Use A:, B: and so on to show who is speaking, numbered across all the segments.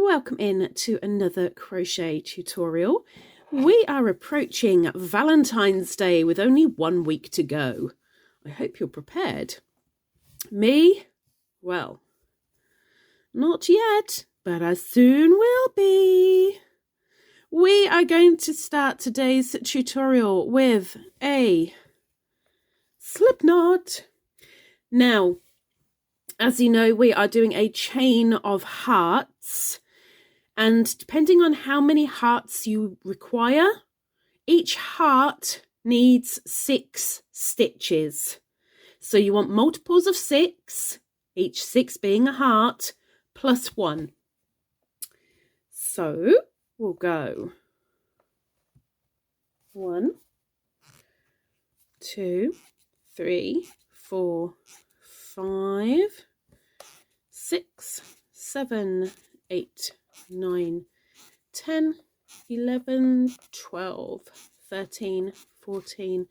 A: welcome in to another crochet tutorial. We are approaching Valentine's Day with only 1 week to go. I hope you're prepared. Me? Well, not yet, but I soon will be. We are going to start today's tutorial with a slip knot. Now, as you know, we are doing a chain of hearts, and depending on how many hearts you require, each heart needs 6 stitches. So you want multiples of 6, each 6 being a heart, plus 1. So we'll go 1, 2, 3, 4, 5, 6, 7, 8, 9, 10, 11, 12, 13, 14,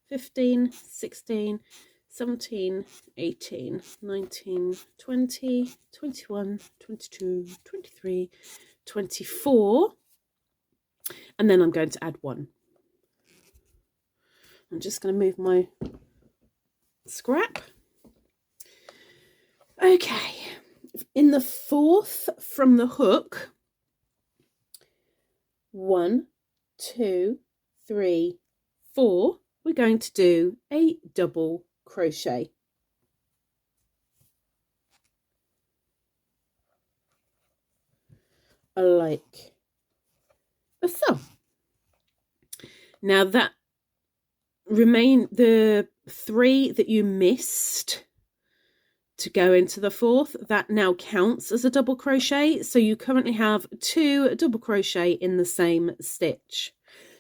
A: 15, 16, 17, 18, 19, 20, 21, 22, 23, 24, and then I'm going to add 1. I'm just going to move my scrap. Okay, in the 4th from the hook, 1, 2, 3, 4, we're going to do a double crochet. Like so. Now that remain the 3 that you missed to go into the 4th, that now counts as a double crochet. So you currently have 2 double crochet in the same stitch.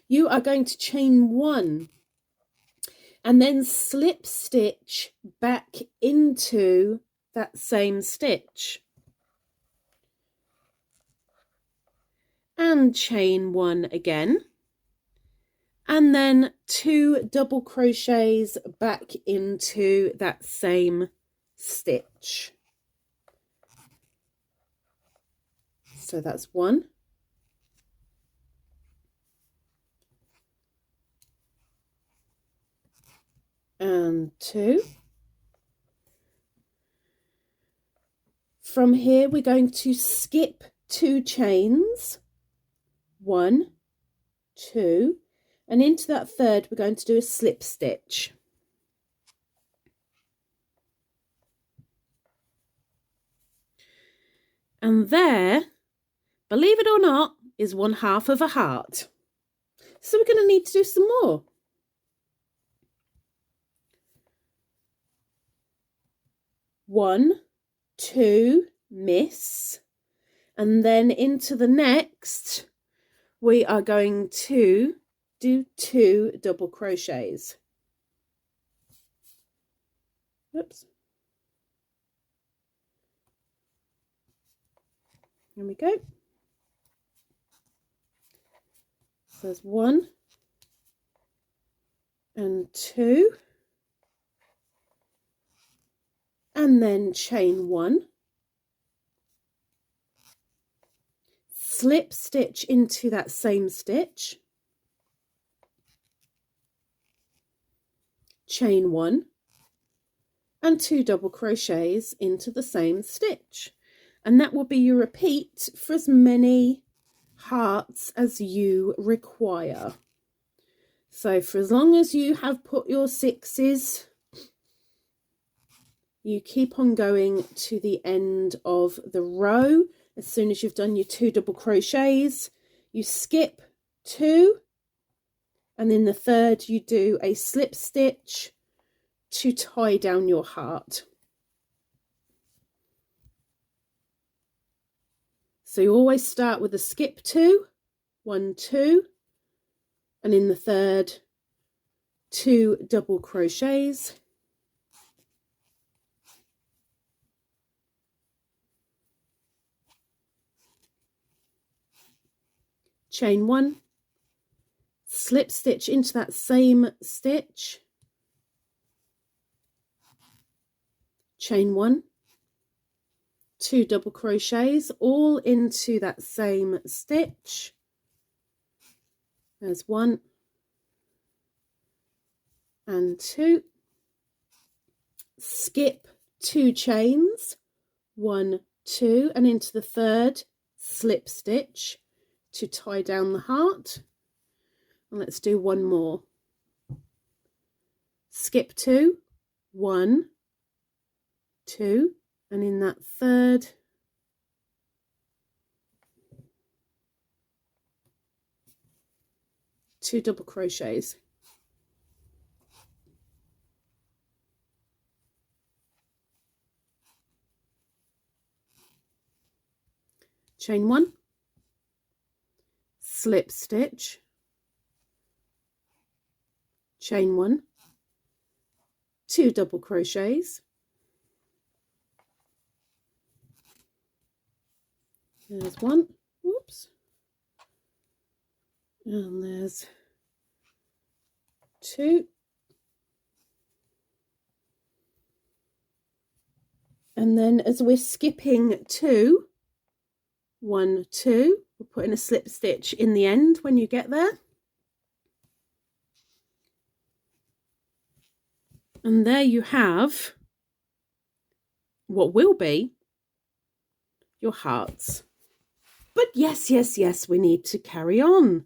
A: You are going to chain 1 and then slip stitch back into that same stitch and chain 1 again, and then 2 double crochets back into that same stitch. So that's 1, and 2. From here we're going to skip 2 chains, 1, 2, and into that 3rd we're going to do a slip stitch. And there, believe it or not, is 1/2 of a heart. So we're going to need to do some more. 1, 2, miss, and then into the next we are going to do 2 double crochets. Oops. Here we go. So there's 1 and 2, and then chain 1, slip stitch into that same stitch, chain 1, and 2 double crochets into the same stitch. And that will be your repeat for as many hearts as you require. So for as long as you have put your 6s, you keep on going to the end of the row. As soon as you've done your 2 double crochets, you skip 2, and in the 3rd you do a slip stitch to tie down your heart. So you always start with a skip 2, 1, 2, and in the 3rd 2 double crochets, chain 1, slip stitch into that same stitch, chain 1, 2 double crochets all into that same stitch. There's 1 and 2. Skip 2 chains, 1, 2, and into the 3rd slip stitch to tie down the heart. And let's do 1 more. Skip 2, 1, 2, and in that 3rd, two double crochets. Chain 1, slip stitch, chain 1, 2 double crochets, there's 1, whoops, and there's 2, and then as we're skipping 2, 1, 2, we're putting a slip stitch in the end when you get there. And there you have what will be your hearts. But yes, we need to carry on.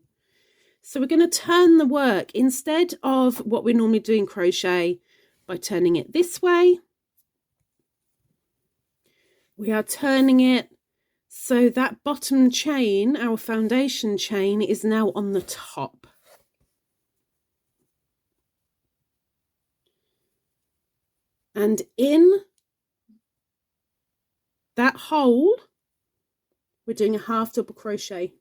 A: So we're going to turn the work, instead of what we're normally doing crochet by turning it this way, we are turning it so that bottom chain, our foundation chain, is now on the top. And in that hole, we're doing a half double crochet.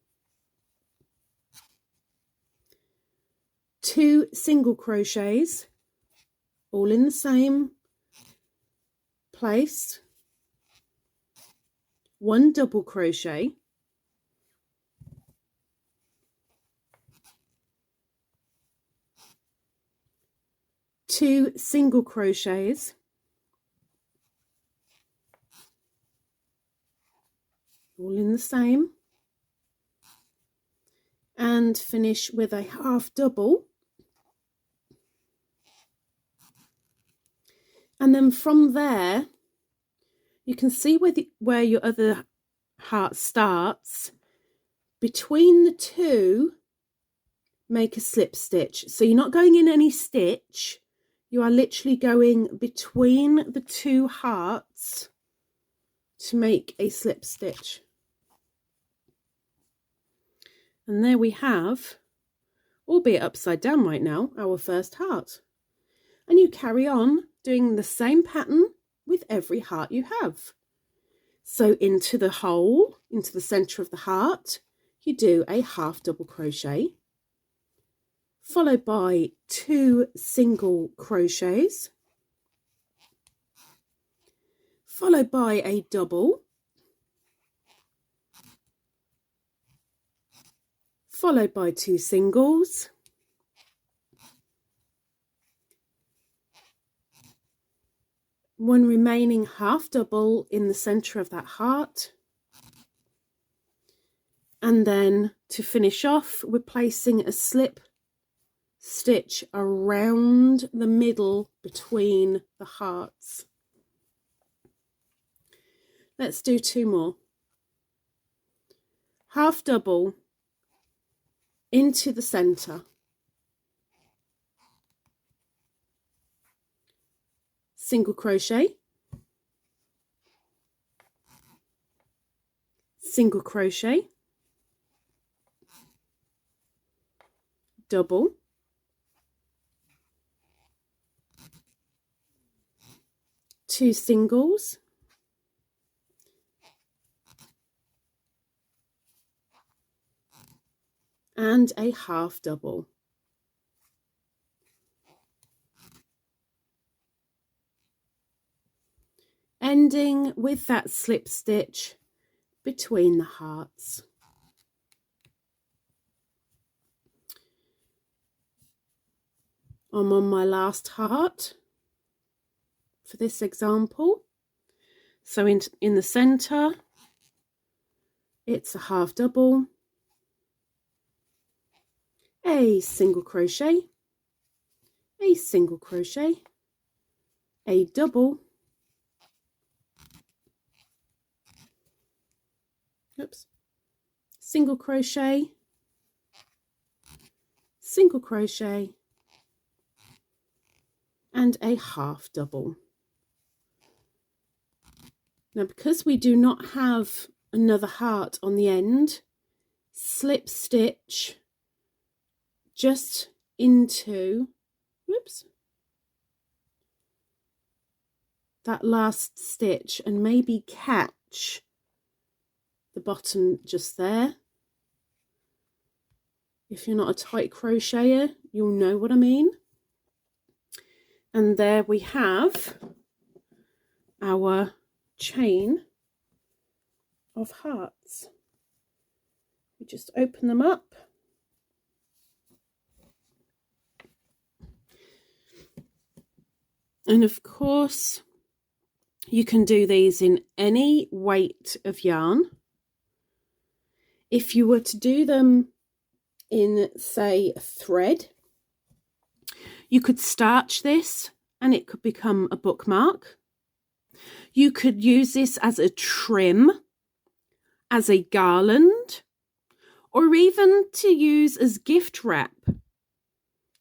A: 2 single crochets, all in the same place. 1 double crochet, 2 single crochets, all in the same, and finish with a half double. And then from there, you can see where your other heart starts. Between the 2, make a slip stitch. So you're not going in any stitch. You are literally going between the 2 hearts to make a slip stitch. And there we have, albeit upside down right now, our first heart. And you carry on doing the same pattern with every heart you have. So into the hole, into the center of the heart, you do a half double crochet, followed by 2 single crochets, followed by a double, followed by 2 singles, one remaining half double in the center of that heart, and then to finish off, we're placing a slip stitch around the middle between the hearts. Let's do 2 more. Half double into the center, single crochet, single crochet, double, two singles, and a half double. Ending with that slip stitch between the hearts. I'm on my last heart for this example. So in the center, it's a half double, a single crochet, a single crochet, a double, oops, single crochet, single crochet, and a half double. Now, because we do not have another heart on the end, slip stitch just into, whoops, that last stitch and maybe catch the bottom just there. If you're not a tight crocheter, you'll know what I mean. And there we have our chain of hearts. We just open them up. And of course, you can do these in any weight of yarn. If you were to do them in, say, thread, you could starch this and it could become a bookmark. You could use this as a trim, as a garland, or even to use as gift wrap.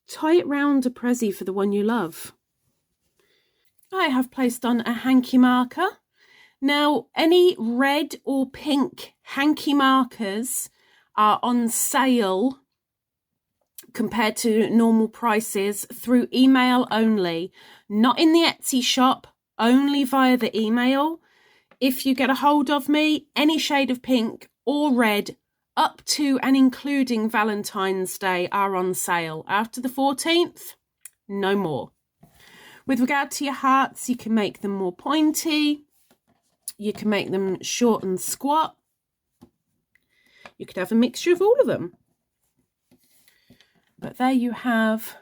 A: Tie it round a prezi for the one you love. I have placed on a hanky marker. Now, any red or pink hanky markers are on sale compared to normal prices through email only, not in the Etsy shop, only via the email. If you get a hold of me, any shade of pink or red up to and including Valentine's Day are on sale. After the 14th, no more. With regard to your hearts, you can make them more pointy. You can make them short and squat. You could have a mixture of all of them. But there you have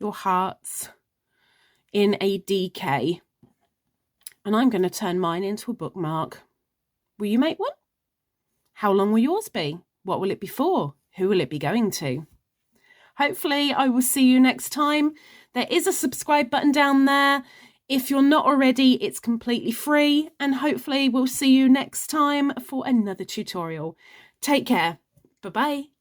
A: your hearts in a DK. And I'm going to turn mine into a bookmark. Will you make one? How long will yours be? What will it be for? Who will it be going to? Hopefully I will see you next time. There is a subscribe button down there. If you're not already, it's completely free. And hopefully we'll see you next time for another tutorial. Take care. Bye-bye.